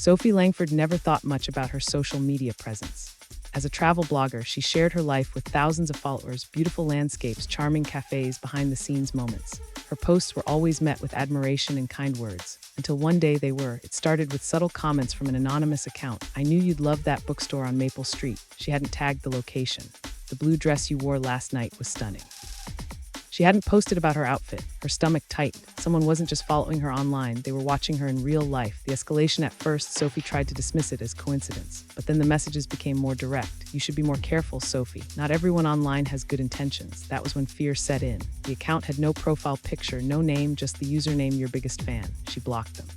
Sophie Langford never thought much about her social media presence. As a travel blogger, she shared her life with thousands of followers, beautiful landscapes, charming cafes, behind-the-scenes moments. Her posts were always met with admiration and kind words. Until one day they were. It started with subtle comments from an anonymous account. "I knew you'd love that bookstore on Maple Street." She hadn't tagged the location. "The blue dress you wore last night was stunning." She hadn't posted about her outfit, her stomach tight. Someone wasn't just following her online, they were watching her in real life. The escalation at first, Sophie tried to dismiss it as coincidence. But then the messages became more direct. "You should be more careful, Sophie. Not everyone online has good intentions." That was when fear set in. The account had no profile picture, no name, just the username "your biggest fan." She blocked them.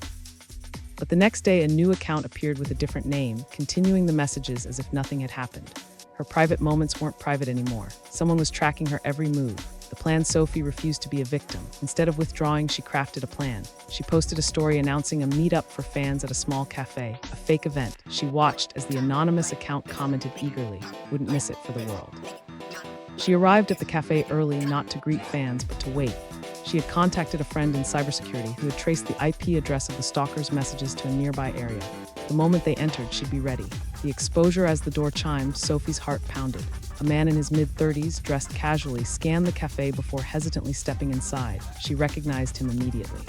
But the next day, a new account appeared with a different name, continuing the messages as if nothing had happened. Her private moments weren't private anymore. Someone was tracking her every move. The planned Sophie refused to be a victim. Instead of withdrawing, she crafted a plan. She posted a story announcing a meetup for fans at a small cafe, a fake event. She watched as the anonymous account commented eagerly, "Wouldn't miss it for the world." She arrived at the cafe early, not to greet fans, but to wait. She had contacted a friend in cybersecurity who had traced the IP address of the stalker's messages to a nearby area. The moment they entered, she'd be ready. The exposure as the door chimed, Sophie's heart pounded. A man in his mid-30s, dressed casually, scanned the cafe before hesitantly stepping inside. She recognized him immediately.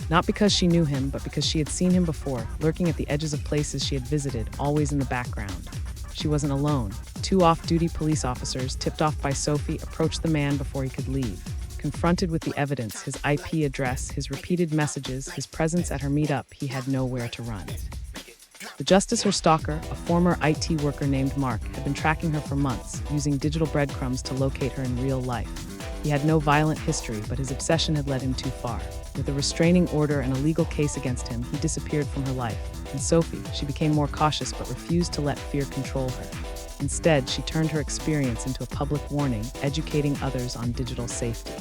Not because she knew him, but because she had seen him before, lurking at the edges of places she had visited, always in the background. She wasn't alone. Two off-duty police officers, tipped off by Sophie, approached the man before he could leave. Confronted with the evidence, his IP address, his repeated messages, his presence at her meetup, he had nowhere to run. The justice, her stalker, a former IT worker named Mark, had been tracking her for months, using digital breadcrumbs to locate her in real life. He had no violent history, but his obsession had led him too far. With a restraining order and a legal case against him, he disappeared from her life. And Sophie, she became more cautious but refused to let fear control her. Instead, she turned her experience into a public warning, educating others on digital safety.